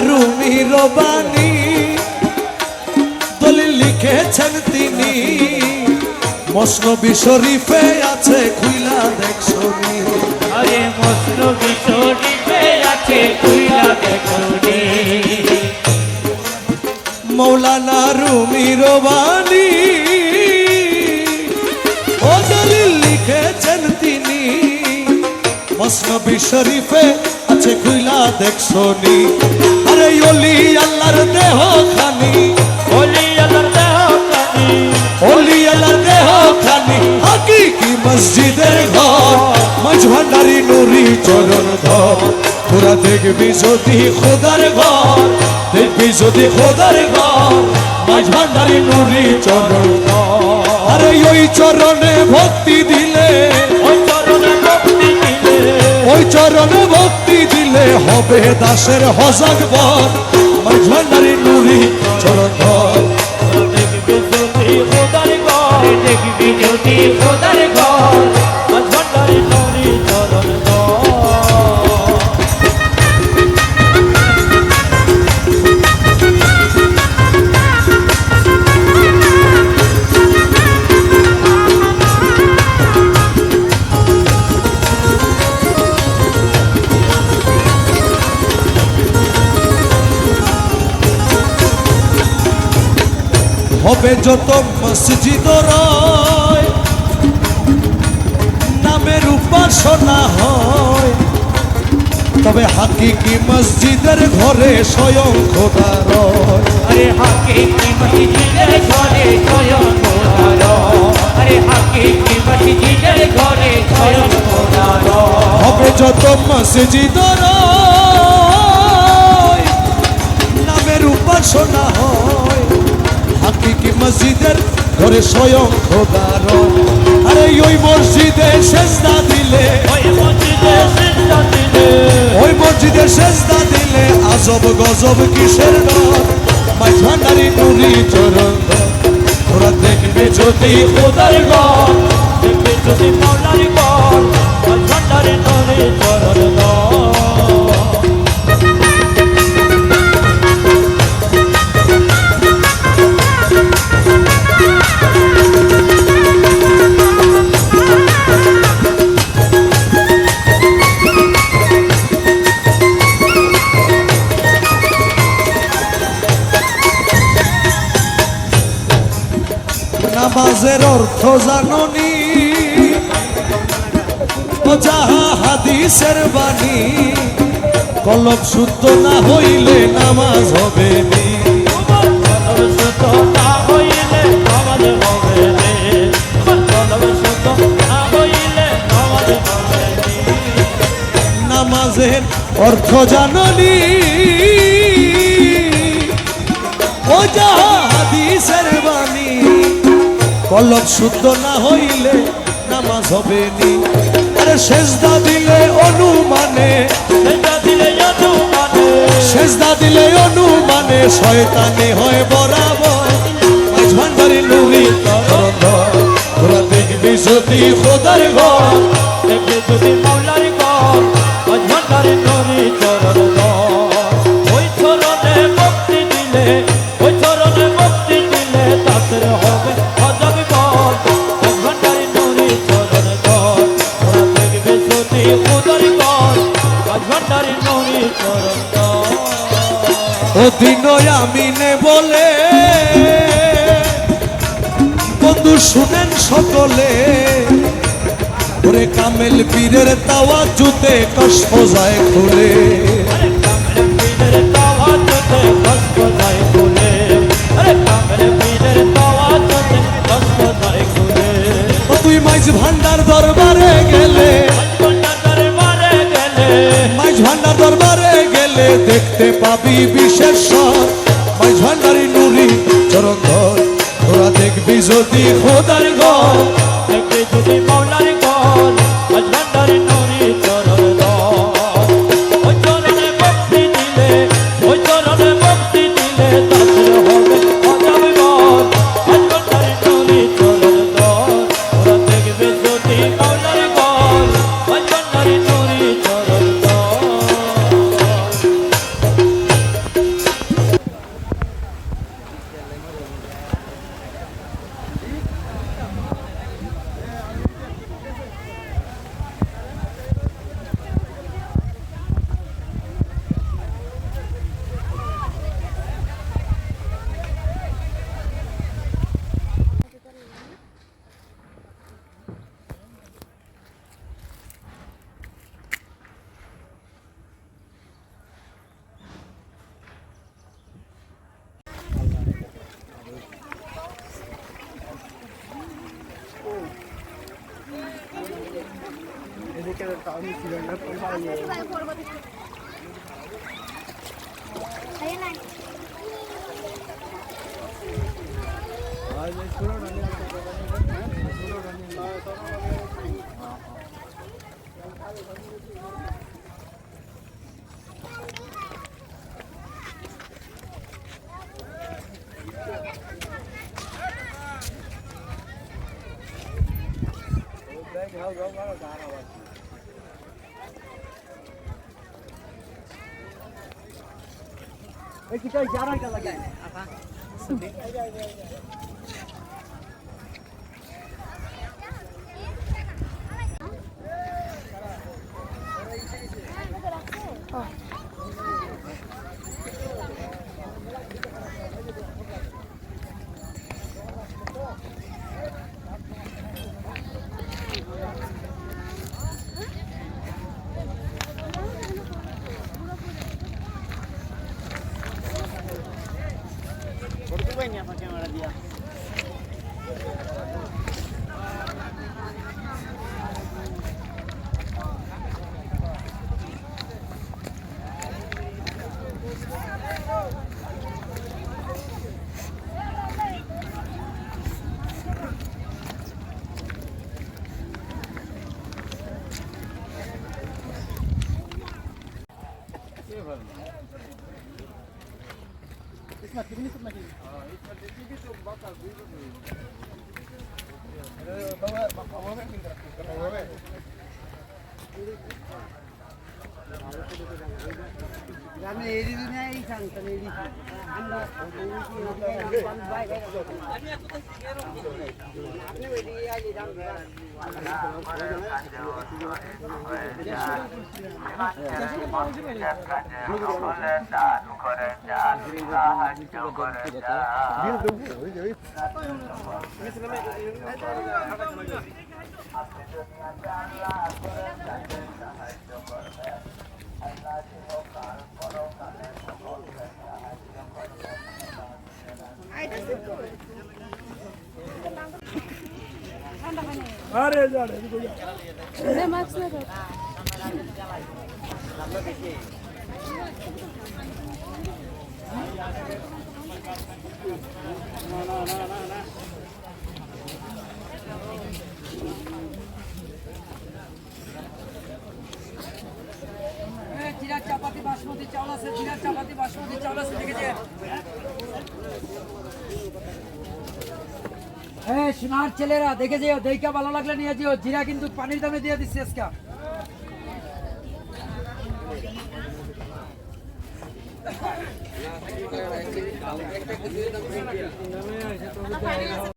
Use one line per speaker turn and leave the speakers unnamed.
রুমি রবানি দলিল লিখেছেন তিনি মসনবী শরীফে আছে খুইলা দেখছনি
আরে মসনবী শরীফে আছে খুইলা দেখছনি
মৌলানা রুমি রবানি ও দলিল লিখেছেন তিনি মসনবী শরীফে আছে খুইলা দেখছনি আরে ওলি আল্লাহর দেহ খানি
ওলি আল্লাহর দেহ খানি
ওলি আল্লাহর দেহ খানি হাকিকি মসজিদের ঘর মাঝভান্ডারি নুরি চরণ ধর তোরা দেখবি যদি খোদার ঘর দেখবি যদি খোদার ঘর মাঝভান্ডারি নুরি চরণ ধর আরে ওই চরণে ভক্তি দিলে
ওই চরণে ভক্তি দিলে
ওই চরণে ভক্তি দিলে হবে দাসের হজাক বর মাঝভান্ডারি নুরি চরণ ধর
দেখবি যদি খোদার ঘর দেখবি যদি খোদার ঘর মাঝভান্ডারি নুরি চরণ ধর
হবে যত মসজিদ রয় নামের উপাসনা হয় তবে হাকিকি মসজিদের ঘরে স্বয়ং খোদা রয়
আরে হাকিকি মসজিদের ঘরে স্বয়ং খোদা রয় আরে হাকিকি মসজিদের ঘরে স্বয়ং খোদা রয়
হবে যত মসজিদ রয় নামের উপাসনা হয় হাকিকি মসজিদের ঘরে স্বয়ং খোদা রয় আরে ওই মসজিদে সেজদা দিলে
ওই মসজিদে সিজদা দিলে
ওই মসজিদে সেজদা দিলে আজব গজব কিসের ডর মাঝভান্ডারি নুরি চরণ ধর তোরা দেখবে যদি খোদার ঘর
দেখবি যদি মৌলার ঘর মাঝভান্ডারি নুরি চরণ ধর
নামাজের অর্থ জাননি ও যাহা হাদিসের বাণী কলব শুদ্ধ না হইলে নামাজ হবে নি
কলব শুদ্ধ না হইলে নামাজ হবে নি কলব শুদ্ধ না হইলে নামাজ হবে নি
নামাজের অর্থ জাননি ও যাহা হাদিসের বাণী কলব শুদ্ধ না হইলে নামাজ হবে নি আরে সেজদা দিলে অনুমানে
সেজদা দিলে অনুমানে
সেজদা দিলে অনুমানে শয়তানি হয় বরাবর মাঝভান্ডারি নুরি চরণ ধর তোরা দেখবি যদি খোদার ঘর
দেখবি যদি মৌলার ঘর মাঝভান্ডারি নুরি চরণ ধর ওই চরণে ভক্তি দিলে ওই চরণে ভক্তি দিলে তাদের হবে অজব ঘর মাঝভান্ডারি নুরি চরণ ধর তোরা দেখবি যদি খোদার ঘর মাঝভান্ডারি নুরি চরণ ধর
অধীনয় আমিনে বলে বন্ধু শুনেন সকলে ওরে কামেল পীরের তাওয়া জুতে কষ্ট যায় খুলে
আরে কামেল পীরের তাওয়া জুতে কষ্ট যায় খুলে আরে কামেল পীরের তাওয়া জুতে কষ্ট যায় খুলে
তুই মাইজ ভান্ডার দরবারে গেলে মাইজ ভান্ডার দরবারে গেলে দেখতে পাবি বিশেষ মাইজ ভান্ডারি নুরি চরণ ধর তোরা দেখবি যদি খোদার ঘর
দেখবি যদি মৌলার ঘর মাঝভান্ডারি নুরি চরণ ধর ওই চরণে ভক্তি দিলে ওই চরণে ভক্তি দিলে তাদের হবে অজব ঘর মাঝভান্ডারি নুরি চরণ ধর ওরা দেখবি যদি মৌলার ঘর মাঝভান্ডারি নুরি চরণ ধর
জিরা চাপাতি বাসমতি চাউল আছে, জিরা চাপাতি বাসমতি চাউল আছে, দেখেছে? হ্যাঁ সোনার ছেলেরা দেখে যেও, দেখা ভালো লাগলে নিয়ে যেও। জিরা কিন্তু পানির দামে দিয়ে দিচ্ছি আজকে।